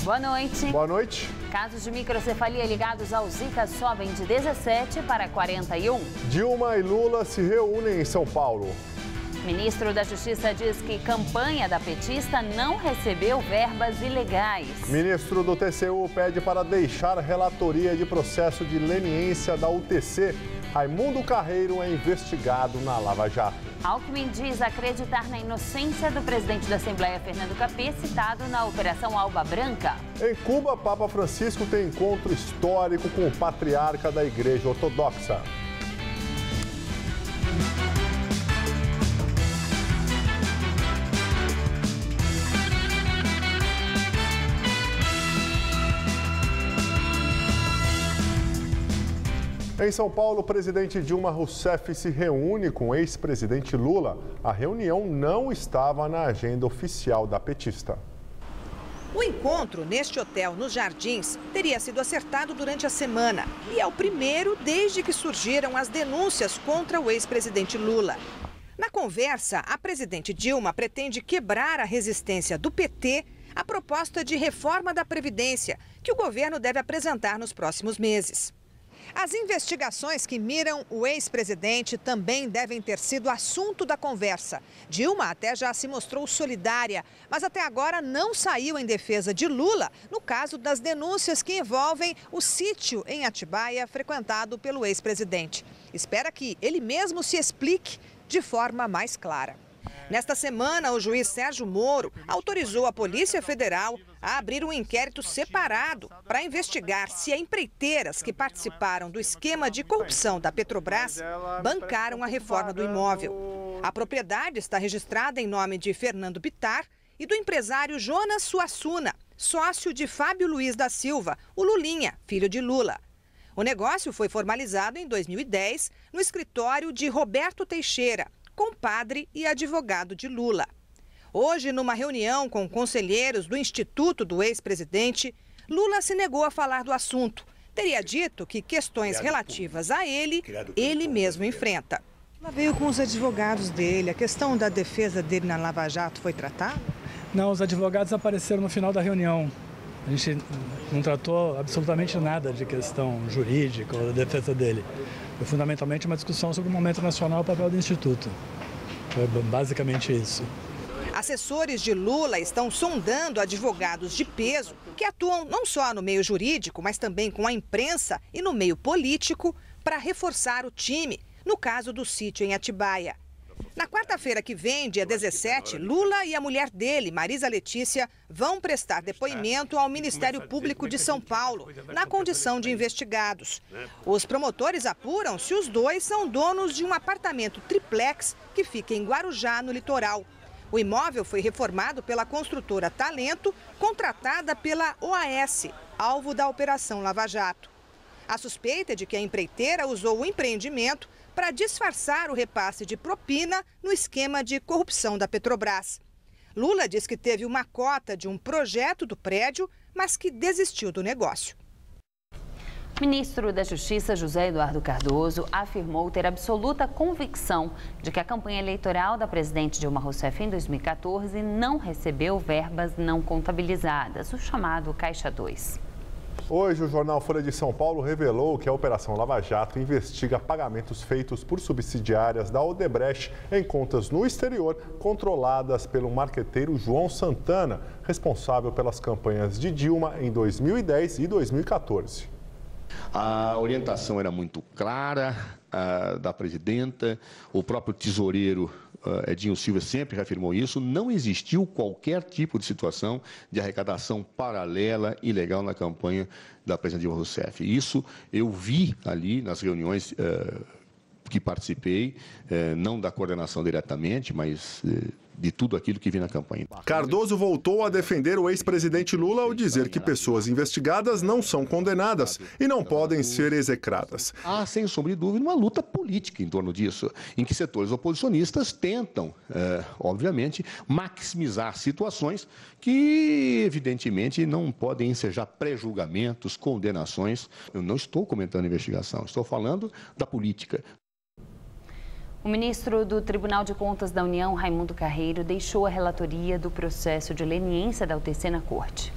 Boa noite. Boa noite. Casos de microcefalia ligados ao Zika sobem de 17 para 41. Dilma e Lula se reúnem em São Paulo. Ministro da Justiça diz que campanha da petista não recebeu verbas ilegais. Ministro do TCU pede para deixar relatoria de processo de leniência da UTC. Raimundo Carreiro é investigado na Lava Jato. Alckmin diz acreditar na inocência do presidente da Assembleia, Fernando Capê, citado na Operação Alba Branca. Em Cuba, Papa Francisco tem encontro histórico com o patriarca da Igreja Ortodoxa. Em São Paulo, o presidente Dilma Rousseff se reúne com o ex-presidente Lula. A reunião não estava na agenda oficial da petista. O encontro neste hotel nos Jardins teria sido acertado durante a semana e é o primeiro desde que surgiram as denúncias contra o ex-presidente Lula. Na conversa, a presidente Dilma pretende quebrar a resistência do PT à proposta de reforma da Previdência que o governo deve apresentar nos próximos meses. As investigações que miram o ex-presidente também devem ter sido assunto da conversa. Dilma até já se mostrou solidária, mas até agora não saiu em defesa de Lula no caso das denúncias que envolvem o sítio em Atibaia frequentado pelo ex-presidente. Espera que ele mesmo se explique de forma mais clara. Nesta semana, o juiz Sérgio Moro autorizou a Polícia Federal a abrir um inquérito separado para investigar se empreiteiras que participaram do esquema de corrupção da Petrobras bancaram a reforma do imóvel. A propriedade está registrada em nome de Fernando Bittar e do empresário Jonas Suassuna, sócio de Fábio Luiz da Silva, o Lulinha, filho de Lula. O negócio foi formalizado em 2010 no escritório de Roberto Teixeira, compadre e advogado de Lula. Hoje, numa reunião com conselheiros do Instituto do ex-presidente, Lula se negou a falar do assunto. Teria dito que questões relativas a ele mesmo enfrenta. Ela veio com os advogados dele. A questão da defesa dele na Lava Jato foi tratada? Não, os advogados apareceram no final da reunião. A gente não tratou absolutamente nada de questão jurídica ou da defesa dele. Foi fundamentalmente uma discussão sobre o momento nacional e o papel do Instituto. Foi basicamente isso. Assessores de Lula estão sondando advogados de peso que atuam não só no meio jurídico, mas também com a imprensa e no meio político para reforçar o time, no caso do sítio em Atibaia. Na quarta-feira que vem, dia 17, Lula e a mulher dele, Marisa Letícia, vão prestar depoimento ao Ministério Público de São Paulo, na condição de investigados. Os promotores apuram se os dois são donos de um apartamento triplex que fica em Guarujá, no litoral. O imóvel foi reformado pela construtora Talento, contratada pela OAS, alvo da Operação Lava Jato. A suspeita é de que a empreiteira usou o empreendimento para disfarçar o repasse de propina no esquema de corrupção da Petrobras. Lula diz que teve uma cota de um projeto do prédio, mas que desistiu do negócio. O ministro da Justiça, José Eduardo Cardoso, afirmou ter absoluta convicção de que a campanha eleitoral da presidente Dilma Rousseff em 2014 não recebeu verbas não contabilizadas, o chamado Caixa 2. Hoje, o jornal Folha de São Paulo revelou que a Operação Lava Jato investiga pagamentos feitos por subsidiárias da Odebrecht em contas no exterior, controladas pelo marqueteiro João Santana, responsável pelas campanhas de Dilma em 2010 e 2014. A orientação era muito clara da presidenta, o próprio tesoureiro Edinho Silva sempre reafirmou isso, não existiu qualquer tipo de situação de arrecadação paralela, ilegal na campanha da presidente Dilma Rousseff. Isso eu vi ali nas reuniões que participei, não da coordenação diretamente, mas de tudo aquilo que vi na campanha. Cardoso voltou a defender o ex-presidente Lula ao dizer que pessoas investigadas não são condenadas e não podem ser execradas. Há, sem sombra de dúvida, uma luta política em torno disso, em que setores oposicionistas tentam, obviamente, maximizar situações que, evidentemente, não podem ensejar pré-julgamentos, condenações. Eu não estou comentando a investigação, estou falando da política. O ministro do Tribunal de Contas da União, Raimundo Carreiro, deixou a relatoria do processo de leniência da UTC na Corte.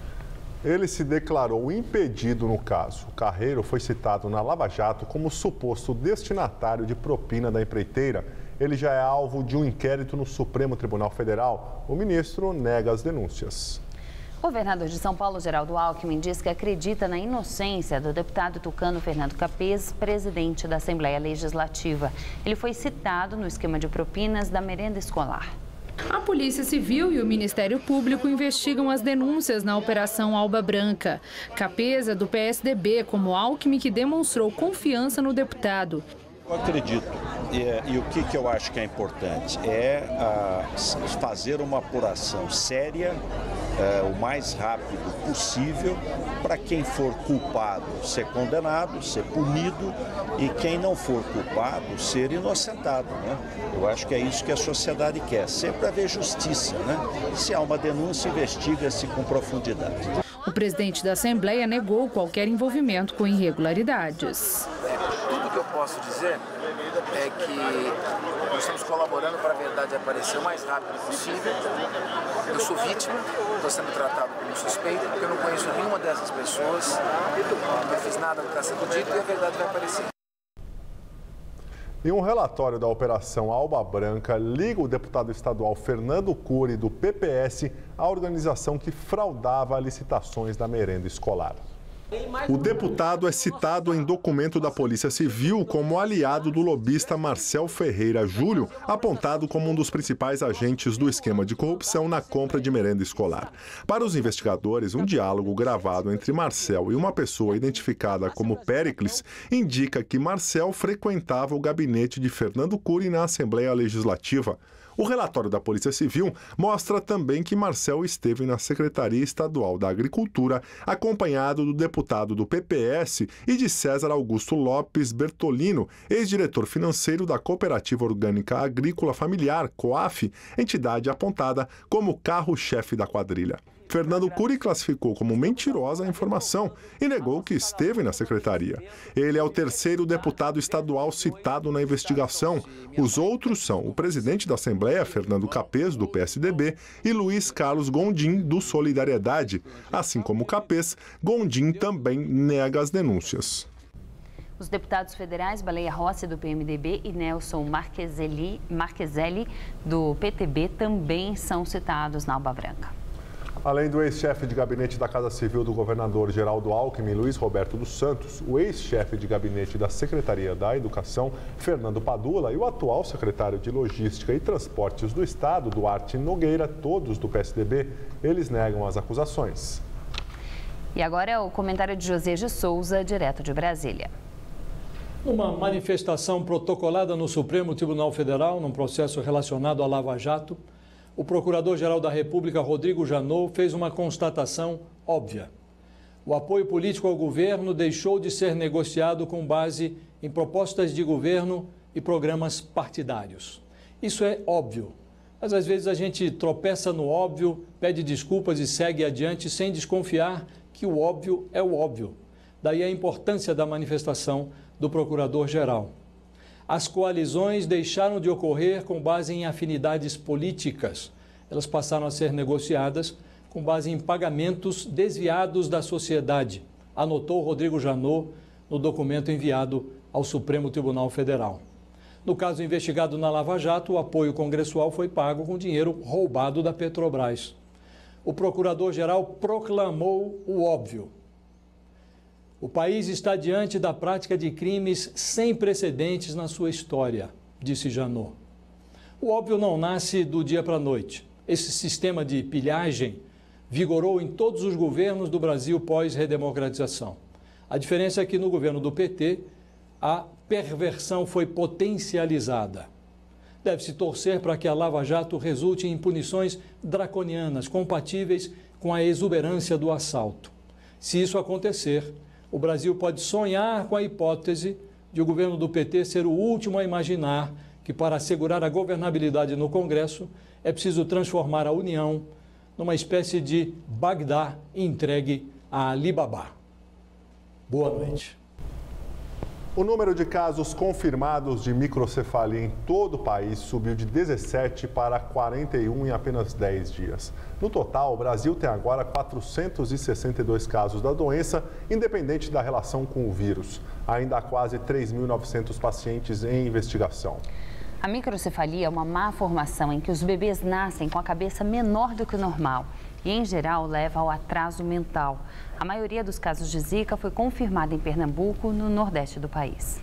Ele se declarou impedido no caso. O Carreiro foi citado na Lava Jato como suposto destinatário de propina da empreiteira. Ele já é alvo de um inquérito no Supremo Tribunal Federal. O ministro nega as denúncias. O governador de São Paulo, Geraldo Alckmin, diz que acredita na inocência do deputado tucano Fernando Capês, presidente da Assembleia Legislativa. Ele foi citado no esquema de propinas da merenda escolar. A Polícia Civil e o Ministério Público investigam as denúncias na Operação Alba Branca. Capês é do PSDB, como Alckmin, que demonstrou confiança no deputado. Eu acredito, e o que eu acho que é importante, é fazer uma apuração séria, o mais rápido possível, para quem for culpado ser condenado, ser punido, e quem não for culpado ser inocentado, né? Eu acho que é isso que a sociedade quer, sempre haver justiça, né? Se há uma denúncia, investiga-se com profundidade. O presidente da Assembleia negou qualquer envolvimento com irregularidades. Tudo que eu posso dizer é que nós estamos colaborando para a verdade aparecer o mais rápido possível. Eu sou vítima, estou sendo tratado como suspeito, porque eu não conheço nenhuma dessas pessoas, não fiz nada do que está sendo dito e a verdade vai aparecer. E um relatório da Operação Alba Branca liga o deputado estadual Fernando Cury, do PPS, à organização que fraudava licitações da merenda escolar. O deputado é citado em documento da Polícia Civil como aliado do lobista Marcel Ferreira Júlio, apontado como um dos principais agentes do esquema de corrupção na compra de merenda escolar. Para os investigadores, um diálogo gravado entre Marcel e uma pessoa identificada como Péricles indica que Marcel frequentava o gabinete de Fernando Cury na Assembleia Legislativa. O relatório da Polícia Civil mostra também que Marcel esteve na Secretaria Estadual da Agricultura, acompanhado do deputado do PPS e de César Augusto Lopes Bertolino, ex-diretor financeiro da Cooperativa Orgânica Agrícola Familiar, COAF, entidade apontada como carro-chefe da quadrilha. Fernando Cury classificou como mentirosa a informação e negou que esteve na secretaria. Ele é o terceiro deputado estadual citado na investigação. Os outros são o presidente da Assembleia, Fernando Capês, do PSDB, e Luiz Carlos Gondim, do Solidariedade. Assim como Capês, Gondim também nega as denúncias. Os deputados federais Baleia Rossi, do PMDB, e Nelson Marqueselli, do PTB, também são citados na Alba Branca. Além do ex-chefe de gabinete da Casa Civil do governador Geraldo Alckmin, Luiz Roberto dos Santos, o ex-chefe de gabinete da Secretaria da Educação, Fernando Padula, e o atual secretário de Logística e Transportes do Estado, Duarte Nogueira, todos do PSDB, eles negam as acusações. E agora é o comentário de José de Souza, direto de Brasília. Uma manifestação protocolada no Supremo Tribunal Federal, num processo relacionado à Lava Jato, o Procurador-Geral da República, Rodrigo Janot, fez uma constatação óbvia. O apoio político ao governo deixou de ser negociado com base em propostas de governo e programas partidários. Isso é óbvio, mas às vezes a gente tropeça no óbvio, pede desculpas e segue adiante sem desconfiar que o óbvio é o óbvio. Daí a importância da manifestação do Procurador-Geral. As coalizões deixaram de ocorrer com base em afinidades políticas. Elas passaram a ser negociadas com base em pagamentos desviados da sociedade, anotou Rodrigo Janot no documento enviado ao Supremo Tribunal Federal. No caso investigado na Lava Jato, o apoio congressual foi pago com dinheiro roubado da Petrobras. O procurador-geral proclamou o óbvio. O país está diante da prática de crimes sem precedentes na sua história, disse Janot. O óbvio não nasce do dia para a noite. Esse sistema de pilhagem vigorou em todos os governos do Brasil pós-redemocratização. A diferença é que no governo do PT, a perversão foi potencializada. Deve-se torcer para que a Lava Jato resulte em punições draconianas, compatíveis com a exuberância do assalto. Se isso acontecer, o Brasil pode sonhar com a hipótese de o governo do PT ser o último a imaginar que, para assegurar a governabilidade no Congresso, é preciso transformar a União numa espécie de Bagdá entregue a Alibaba. Boa noite. O número de casos confirmados de microcefalia em todo o país subiu de 17 para 41 em apenas 10 dias. No total, o Brasil tem agora 462 casos da doença, independente da relação com o vírus. Ainda há quase 3.900 pacientes em investigação. A microcefalia é uma má formação em que os bebês nascem com a cabeça menor do que o normal e, em geral, leva ao atraso mental. A maioria dos casos de Zika foi confirmada em Pernambuco, no nordeste do país.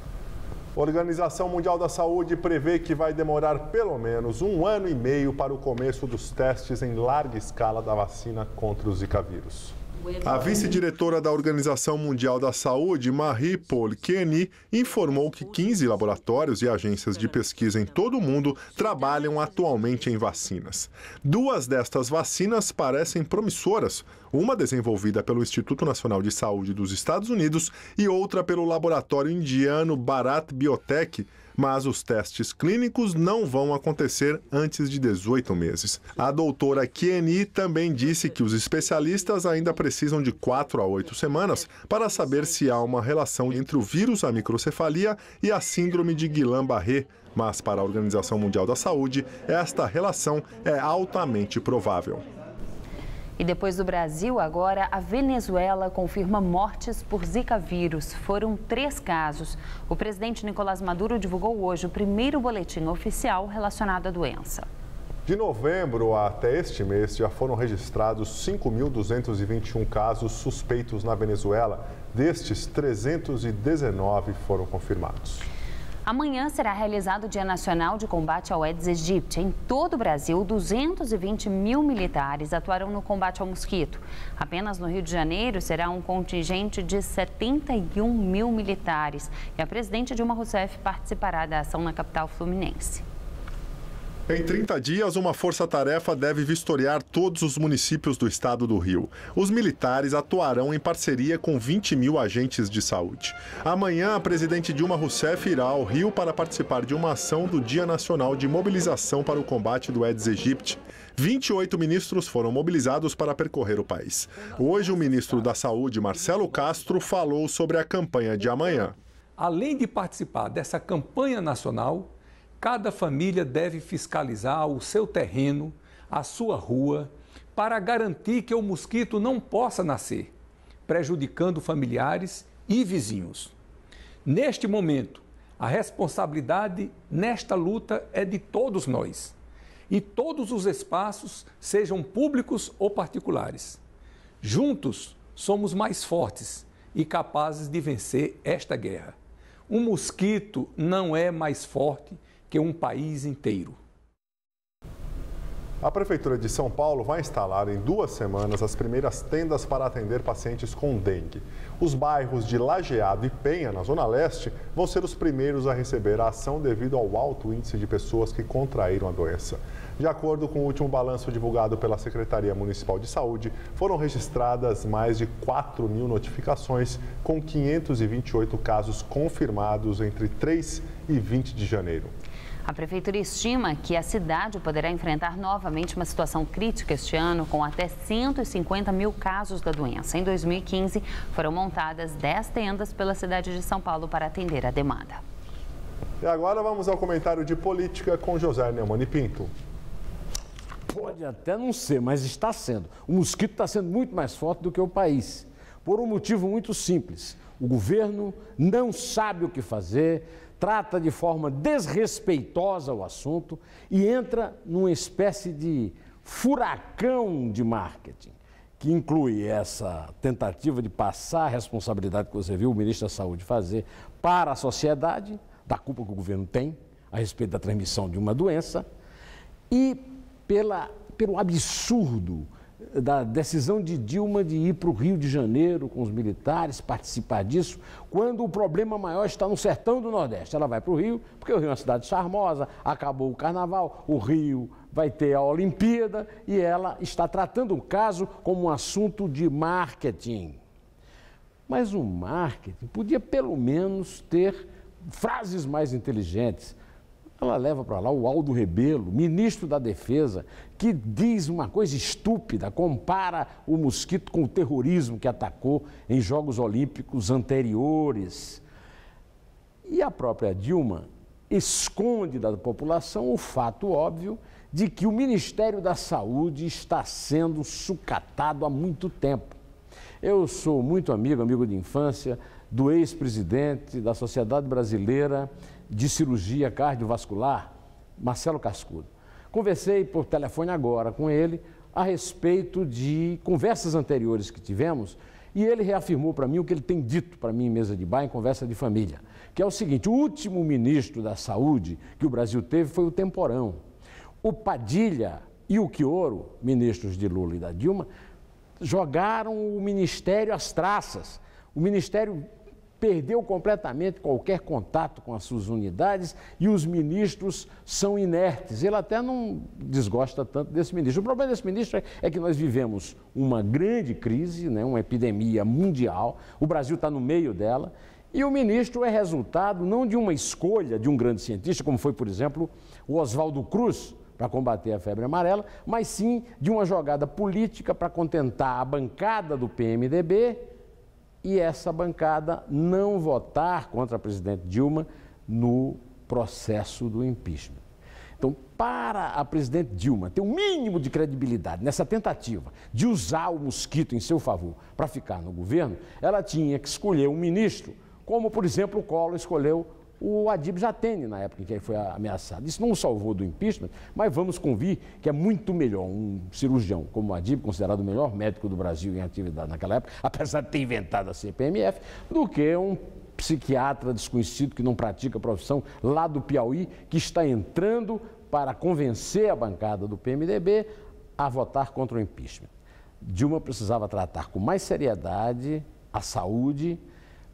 A Organização Mundial da Saúde prevê que vai demorar pelo menos 1 ano e meio para o começo dos testes em larga escala da vacina contra o Zika vírus. A vice-diretora da Organização Mundial da Saúde, Marie-Paule Kenny, informou que 15 laboratórios e agências de pesquisa em todo o mundo trabalham atualmente em vacinas. 2 destas vacinas parecem promissoras, uma desenvolvida pelo Instituto Nacional de Saúde dos Estados Unidos e outra pelo laboratório indiano Bharat Biotech, mas os testes clínicos não vão acontecer antes de 18 meses. A doutora Kenny também disse que os especialistas ainda precisam de 4 a 8 semanas para saber se há uma relação entre o vírus da microcefalia e a síndrome de Guillain-Barré, mas para a Organização Mundial da Saúde, esta relação é altamente provável. E depois do Brasil, agora a Venezuela confirma mortes por Zika vírus. Foram 3 casos. O presidente Nicolás Maduro divulgou hoje o primeiro boletim oficial relacionado à doença. De novembro até este mês, já foram registrados 5.221 casos suspeitos na Venezuela. Destes, 319 foram confirmados. Amanhã será realizado o Dia Nacional de Combate ao Aedes aegypti. Em todo o Brasil, 220 mil militares atuarão no combate ao mosquito. Apenas no Rio de Janeiro será um contingente de 71 mil militares. E a presidente Dilma Rousseff participará da ação na capital fluminense. Em 30 dias, uma força-tarefa deve vistoriar todos os municípios do estado do Rio. Os militares atuarão em parceria com 20 mil agentes de saúde. Amanhã, a presidente Dilma Rousseff irá ao Rio para participar de uma ação do Dia Nacional de Mobilização para o Combate do Aedes aegypti. 28 ministros foram mobilizados para percorrer o país. Hoje, o ministro da Saúde, Marcelo Castro, falou sobre a campanha de amanhã. Além de participar dessa campanha nacional, cada família deve fiscalizar o seu terreno, a sua rua, para garantir que o mosquito não possa nascer, prejudicando familiares e vizinhos. Neste momento, a responsabilidade nesta luta é de todos nós. E todos os espaços, sejam públicos ou particulares. Juntos, somos mais fortes e capazes de vencer esta guerra. Um mosquito não é mais forte que um país inteiro. A Prefeitura de São Paulo vai instalar em 2 semanas as primeiras tendas para atender pacientes com dengue. Os bairros de Lajeado e Penha, na Zona Leste, vão ser os primeiros a receber a ação devido ao alto índice de pessoas que contraíram a doença. De acordo com o último balanço divulgado pela Secretaria Municipal de Saúde, foram registradas mais de 4 mil notificações, com 528 casos confirmados entre 3 e 20 de janeiro. A Prefeitura estima que a cidade poderá enfrentar novamente uma situação crítica este ano, com até 150 mil casos da doença. Em 2015, foram montadas 10 tendas pela cidade de São Paulo para atender a demanda. E agora vamos ao comentário de política com José Neumani Pinto. Pode até não ser, mas está sendo. O mosquito está sendo muito mais forte do que o país, por um motivo muito simples. O governo não sabe o que fazer, trata de forma desrespeitosa o assunto e entra numa espécie de furacão de marketing, que inclui essa tentativa de passar a responsabilidade que você viu o ministro da Saúde fazer para a sociedade, da culpa que o governo tem a respeito da transmissão de uma doença, e pelo absurdo da decisão de Dilma de ir para o Rio de Janeiro com os militares, participar disso, quando o problema maior está no sertão do Nordeste. Ela vai para o Rio, porque o Rio é uma cidade charmosa, acabou o carnaval, o Rio vai ter a Olimpíada e ela está tratando o caso como um assunto de marketing. Mas o marketing podia pelo menos ter frases mais inteligentes. Ela leva para lá o Aldo Rebelo, ministro da Defesa, que diz uma coisa estúpida, compara o mosquito com o terrorismo que atacou em Jogos Olímpicos anteriores. E a própria Dilma esconde da população o fato óbvio de que o Ministério da Saúde está sendo sucatado há muito tempo. Eu sou muito amigo de infância do ex-presidente da Sociedade Brasileira de Cirurgia Cardiovascular, Marcelo Cascudo. Conversei por telefone agora com ele a respeito de conversas anteriores que tivemos e ele reafirmou para mim o que ele tem dito para mim em mesa de bar, em conversa de família, que é o seguinte: o último ministro da Saúde que o Brasil teve foi o Temporão. O Padilha e o Quioro, ministros de Lula e da Dilma, jogaram o Ministério às traças. O Ministério perdeu completamente qualquer contato com as suas unidades e os ministros são inertes. Ele até não desgosta tanto desse ministro. O problema desse ministro é que nós vivemos uma grande crise, né, uma epidemia mundial, o Brasil está no meio dela, e o ministro é resultado não de uma escolha de um grande cientista, como foi, por exemplo, o Oswaldo Cruz, para combater a febre amarela, mas sim de uma jogada política para contentar a bancada do PMDB e essa bancada não votar contra a presidente Dilma no processo do impeachment. Então, para a presidente Dilma ter um mínimo de credibilidade nessa tentativa de usar o mosquito em seu favor para ficar no governo, ela tinha que escolher um ministro, como, por exemplo, o Collor escolheu o Adib Jatene, na época em que ele foi ameaçado. Isso não o salvou do impeachment, mas vamos convir que é muito melhor um cirurgião como o Adib, considerado o melhor médico do Brasil em atividade naquela época, apesar de ter inventado a CPMF, do que um psiquiatra desconhecido que não pratica a profissão lá do Piauí, que está entrando para convencer a bancada do PMDB a votar contra o impeachment. Dilma precisava tratar com mais seriedade a saúde,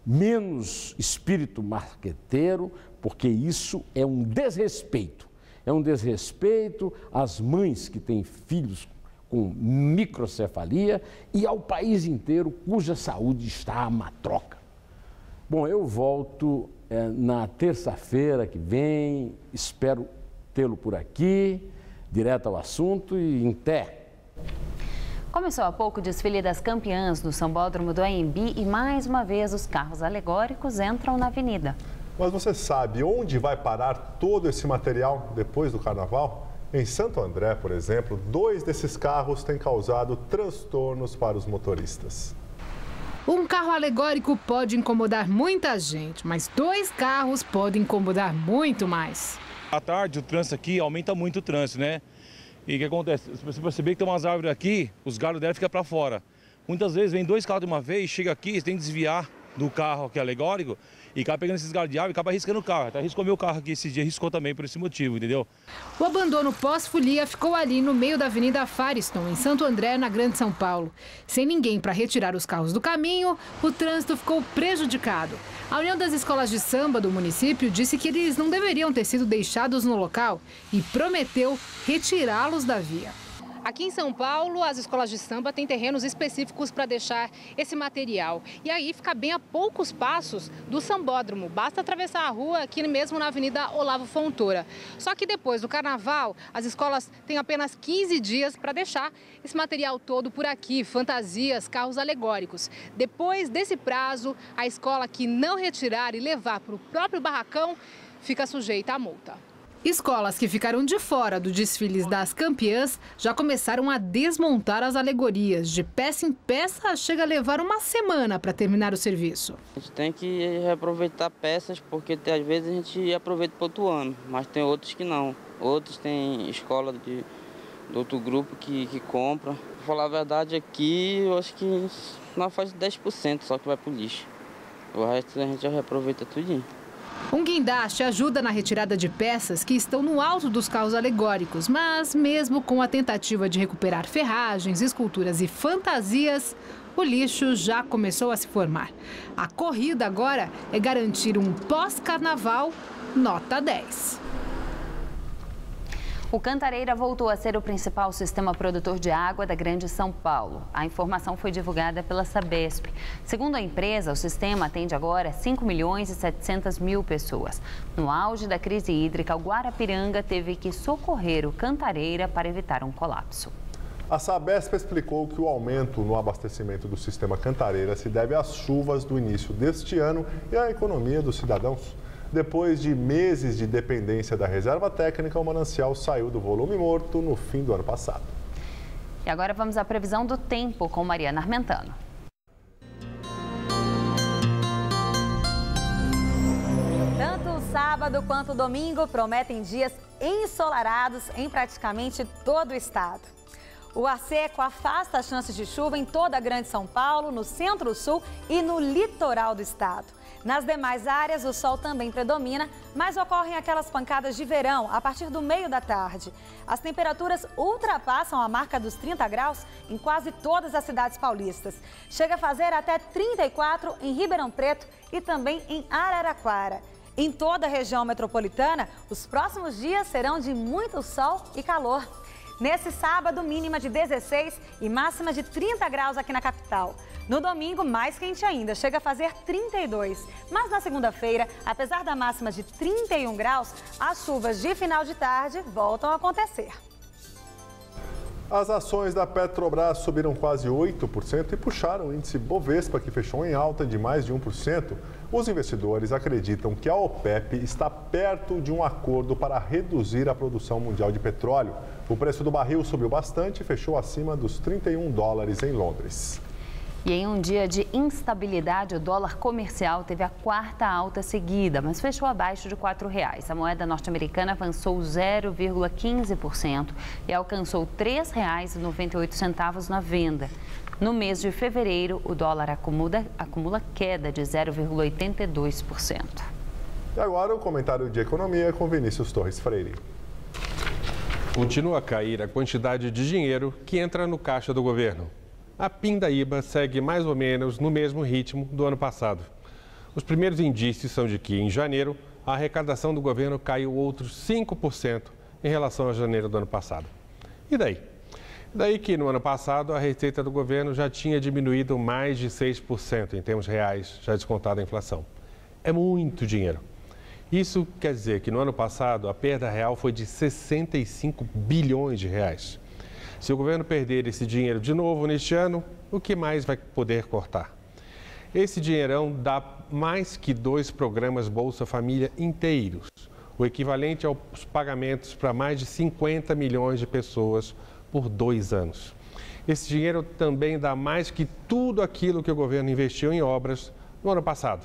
menos espírito marqueteiro, porque isso é um desrespeito. É um desrespeito às mães que têm filhos com microcefalia e ao país inteiro cuja saúde está à matroca. Bom, eu volto na terça-feira que vem, espero tê-lo por aqui, direto ao assunto e em té. Começou há pouco o desfile das campeãs no Sambódromo do Anhembi e mais uma vez os carros alegóricos entram na avenida. Mas você sabe onde vai parar todo esse material depois do carnaval? Em Santo André, por exemplo, 2 desses carros têm causado transtornos para os motoristas. Um carro alegórico pode incomodar muita gente, mas 2 carros podem incomodar muito mais. À tarde, o trânsito aqui aumenta muito o trânsito, né? E o que acontece? Se você perceber que tem umas árvores aqui, os galhos dela ficam para fora. Muitas vezes vem 2 carros de uma vez, chega aqui, você tem que desviar do carro que é alegórico e acaba pegando esses galhos de árvore e acaba arriscando o carro. Até arriscou meu carro aqui esse dia, arriscou também por esse motivo, entendeu? O abandono pós-folia ficou ali no meio da Avenida Firestone, em Santo André, na Grande São Paulo. Sem ninguém para retirar os carros do caminho, o trânsito ficou prejudicado. A União das Escolas de Samba do município disse que eles não deveriam ter sido deixados no local e prometeu retirá-los da via. Aqui em São Paulo, as escolas de samba têm terrenos específicos para deixar esse material. E aí fica bem a poucos passos do sambódromo. Basta atravessar a rua aqui mesmo na Avenida Olavo Fontoura. Só que depois do carnaval, as escolas têm apenas 15 dias para deixar esse material todo por aqui, fantasias, carros alegóricos. Depois desse prazo, a escola que não retirar e levar para o próprio barracão fica sujeita à multa. Escolas que ficaram de fora do desfile das campeãs já começaram a desmontar as alegorias. De peça em peça, chega a levar uma semana para terminar o serviço. A gente tem que reaproveitar peças, porque às vezes a gente aproveita para outro ano, mas tem outros que não. Outros tem escola de outro grupo que compra. Para falar a verdade, aqui eu acho que não faz 10% só que vai para o lixo. O resto a gente já reaproveita tudinho. Um guindaste ajuda na retirada de peças que estão no alto dos carros alegóricos, mas mesmo com a tentativa de recuperar ferragens, esculturas e fantasias, o lixo já começou a se formar. A corrida agora é garantir um pós-carnaval nota 10. O Cantareira voltou a ser o principal sistema produtor de água da Grande São Paulo. A informação foi divulgada pela Sabesp. Segundo a empresa, o sistema atende agora 5.700.000 pessoas. No auge da crise hídrica, o Guarapiranga teve que socorrer o Cantareira para evitar um colapso. A Sabesp explicou que o aumento no abastecimento do sistema Cantareira se deve às chuvas do início deste ano e à economia dos cidadãos. Depois de meses de dependência da reserva técnica, o manancial saiu do volume morto no fim do ano passado. E agora vamos à previsão do tempo com Mariana Armentano. Tanto o sábado quanto o domingo prometem dias ensolarados em praticamente todo o estado. O ar seco afasta as chances de chuva em toda a Grande São Paulo, no centro-sul e no litoral do estado. Nas demais áreas, o sol também predomina, mas ocorrem aquelas pancadas de verão a partir do meio da tarde. As temperaturas ultrapassam a marca dos 30 graus em quase todas as cidades paulistas. Chega a fazer até 34 em Ribeirão Preto e também em Araraquara. Em toda a região metropolitana, os próximos dias serão de muito sol e calor. Nesse sábado, mínima de 16 e máxima de 30 graus aqui na capital. No domingo, mais quente ainda, chega a fazer 32. Mas na segunda-feira, apesar da máxima de 31 graus, as chuvas de final de tarde voltam a acontecer. As ações da Petrobras subiram quase 8% e puxaram o índice Bovespa, que fechou em alta de mais de 1%. Os investidores acreditam que a OPEP está perto de um acordo para reduzir a produção mundial de petróleo. O preço do barril subiu bastante e fechou acima dos 31 dólares em Londres. E em um dia de instabilidade, o dólar comercial teve a quarta alta seguida, mas fechou abaixo de R$ 4,00. A moeda norte-americana avançou 0,15% e alcançou R$ 3,98 na venda. No mês de fevereiro, o dólar acumula queda de 0,82%. E agora o comentário de economia com Vinícius Torres Freire. Continua a cair a quantidade de dinheiro que entra no caixa do governo. A pindaíba segue mais ou menos no mesmo ritmo do ano passado. Os primeiros indícios são de que, em janeiro, a arrecadação do governo caiu outros 5% em relação a janeiro do ano passado. E daí? Daí que, no ano passado, a receita do governo já tinha diminuído mais de 6% em termos reais, já descontada a inflação. É muito dinheiro. Isso quer dizer que, no ano passado, a perda real foi de 65 bilhões de reais. Se o governo perder esse dinheiro de novo neste ano, o que mais vai poder cortar? Esse dinheirão dá mais que 2 programas Bolsa Família inteiros, o equivalente aos pagamentos para mais de 50 milhões de pessoas por 2 anos. Esse dinheiro também dá mais que tudo aquilo que o governo investiu em obras no ano passado.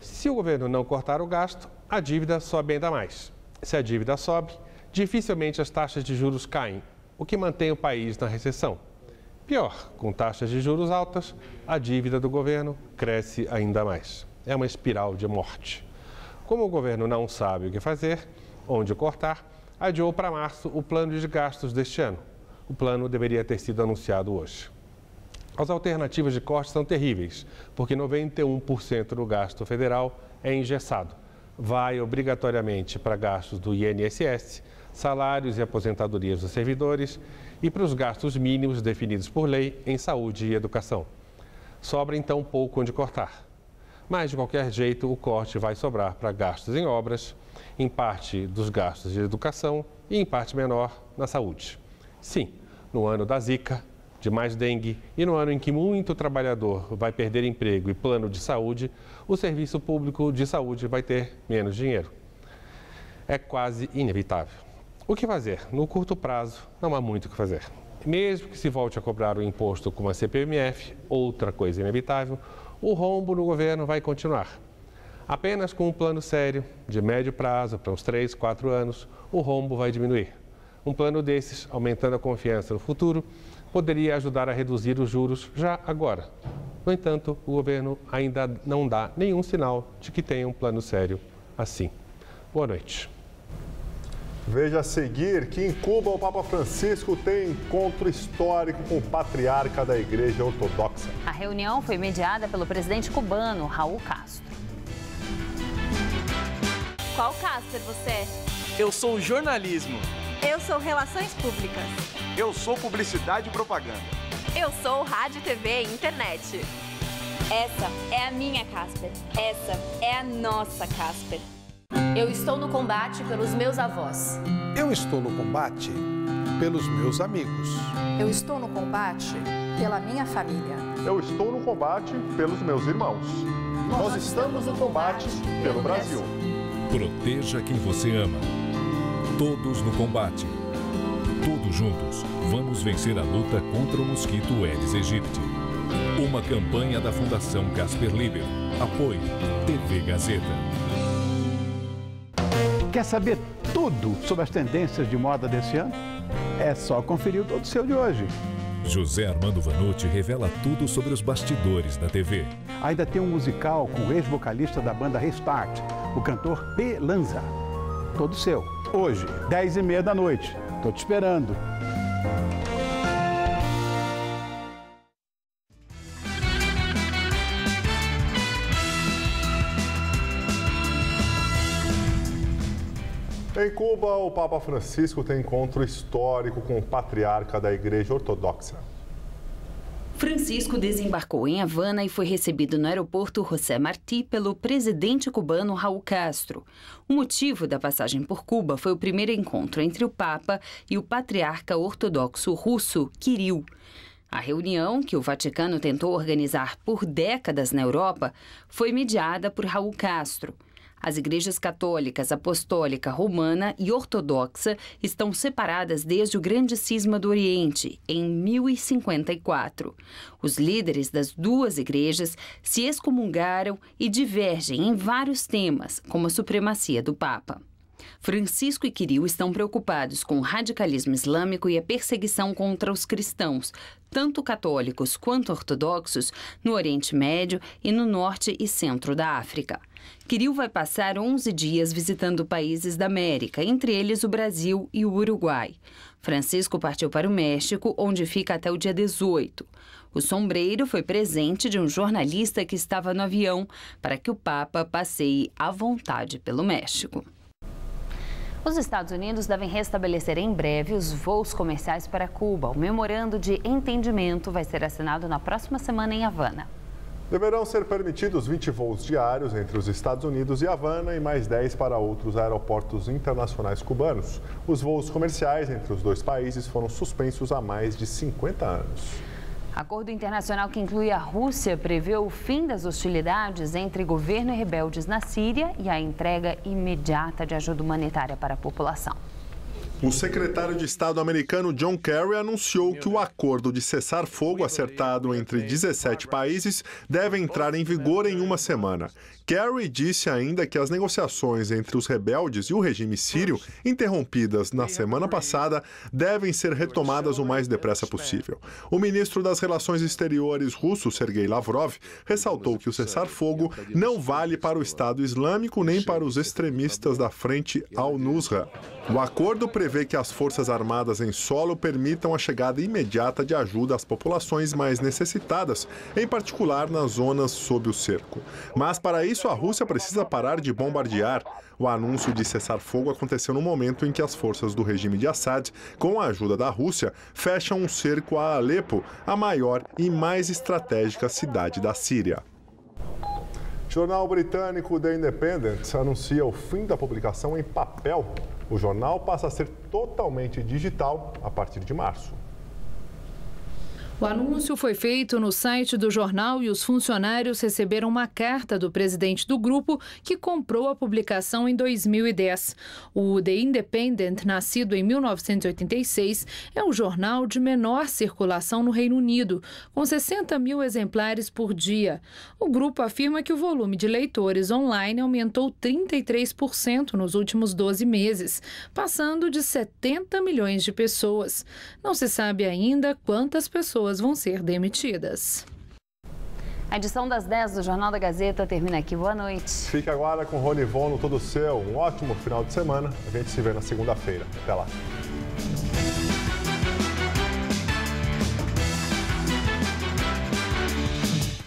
Se o governo não cortar o gasto, a dívida sobe ainda mais. Se a dívida sobe, dificilmente as taxas de juros caem, o que mantém o país na recessão. Pior, com taxas de juros altas, a dívida do governo cresce ainda mais. É uma espiral de morte. Como o governo não sabe o que fazer, onde cortar, adiou para março o plano de gastos deste ano. O plano deveria ter sido anunciado hoje. As alternativas de corte são terríveis, porque 91% do gasto federal é engessado. Vai obrigatoriamente para gastos do INSS, salários e aposentadorias dos servidores e para os gastos mínimos definidos por lei em saúde e educação. Sobra então pouco onde cortar. Mas, de qualquer jeito, o corte vai sobrar para gastos em obras, em parte dos gastos de educação e em parte menor na saúde. Sim, no ano da Zika, de mais dengue e no ano em que muito trabalhador vai perder emprego e plano de saúde, o serviço público de saúde vai ter menos dinheiro. É quase inevitável. O que fazer? No curto prazo, não há muito o que fazer. Mesmo que se volte a cobrar o imposto com a CPMF, outra coisa inevitável, o rombo no governo vai continuar. Apenas com um plano sério, de médio prazo, para uns 3, 4 anos, o rombo vai diminuir. Um plano desses, aumentando a confiança no futuro, poderia ajudar a reduzir os juros já agora. No entanto, o governo ainda não dá nenhum sinal de que tenha um plano sério assim. Boa noite. Veja a seguir que em Cuba o Papa Francisco tem encontro histórico com o patriarca da Igreja Ortodoxa. A reunião foi mediada pelo presidente cubano, Raul Castro. Qual Casper você é? Eu sou jornalismo. Eu sou relações públicas. Eu sou publicidade e propaganda. Eu sou rádio, TV e internet. Essa é a minha Casper. Essa é a nossa Casper. Eu estou no combate pelos meus avós. Eu estou no combate pelos meus amigos. Eu estou no combate pela minha família. Eu estou no combate pelos meus irmãos. Nós estamos no combate pelo Brasil. Proteja quem você ama. Todos no combate. Todos juntos, vamos vencer a luta contra o mosquito Aedes aegypti. Uma campanha da Fundação Casper Libero. Apoio TV Gazeta. Quer saber tudo sobre as tendências de moda desse ano? É só conferir o Todo Seu de hoje. José Armando Vanucci revela tudo sobre os bastidores da TV. Ainda tem um musical com o ex-vocalista da banda Restart, o cantor P. Lanza. Todo Seu, hoje, 10h30 da noite. Tô te esperando. Em Cuba, o Papa Francisco tem encontro histórico com o patriarca da Igreja Ortodoxa. Francisco desembarcou em Havana e foi recebido no aeroporto José Martí pelo presidente cubano Raul Castro. O motivo da passagem por Cuba foi o primeiro encontro entre o Papa e o patriarca ortodoxo russo Kirill. A reunião, que o Vaticano tentou organizar por décadas na Europa, foi mediada por Raul Castro. As igrejas católicas, apostólica, romana e ortodoxa estão separadas desde o Grande Cisma do Oriente, em 1054. Os líderes das duas igrejas se excomungaram e divergem em vários temas, como a supremacia do Papa. Francisco e Kirill estão preocupados com o radicalismo islâmico e a perseguição contra os cristãos, tanto católicos quanto ortodoxos, no Oriente Médio e no norte e centro da África. Kirill vai passar 11 dias visitando países da América, entre eles o Brasil e o Uruguai. Francisco partiu para o México, onde fica até o dia 18. O sombreiro foi presente de um jornalista que estava no avião para que o Papa passeie à vontade pelo México. Os Estados Unidos devem restabelecer em breve os voos comerciais para Cuba. O memorando de entendimento vai ser assinado na próxima semana em Havana. Deverão ser permitidos 20 voos diários entre os Estados Unidos e Havana e mais 10 para outros aeroportos internacionais cubanos. Os voos comerciais entre os dois países foram suspensos há mais de 50 anos. Acordo internacional que inclui a Rússia prevê o fim das hostilidades entre governo e rebeldes na Síria e a entrega imediata de ajuda humanitária para a população. O secretário de Estado americano John Kerry anunciou que o acordo de cessar-fogo acertado entre 17 países deve entrar em vigor em uma semana. Kerry disse ainda que as negociações entre os rebeldes e o regime sírio, interrompidas na semana passada, devem ser retomadas o mais depressa possível. O ministro das Relações Exteriores russo, Sergei Lavrov, ressaltou que o cessar-fogo não vale para o Estado Islâmico nem para os extremistas da Frente Al-Nusra. O acordo prevê que as forças armadas em solo permitam a chegada imediata de ajuda às populações mais necessitadas, em particular nas zonas sob o cerco. Mas para isso a Rússia precisa parar de bombardear. O anúncio de cessar-fogo aconteceu no momento em que as forças do regime de Assad, com a ajuda da Rússia, fecham um cerco a Alepo, a maior e mais estratégica cidade da Síria. O jornal britânico The Independent anuncia o fim da publicação em papel. O jornal passa a ser totalmente digital a partir de março. O anúncio foi feito no site do jornal e os funcionários receberam uma carta do presidente do grupo que comprou a publicação em 2010. O The Independent, nascido em 1986, é um jornal de menor circulação no Reino Unido, com 60 mil exemplares por dia. O grupo afirma que o volume de leitores online aumentou 33% nos últimos 12 meses, passando de 70 milhões de pessoas. Não se sabe ainda quantas pessoas vão ser demitidas. A edição das 10 do Jornal da Gazeta termina aqui. Boa noite. Fique agora com Rony Von no Todo Seu. Um ótimo final de semana. A gente se vê na segunda-feira. Até lá.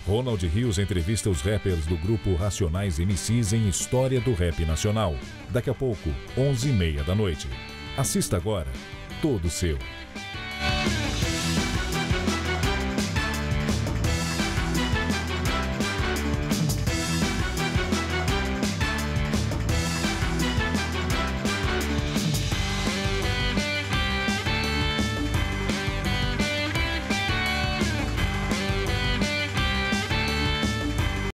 Ronald Rios entrevista os rappers do grupo Racionais MCs em História do Rap Nacional. Daqui a pouco, 11h30 da noite. Assista agora Todo Seu.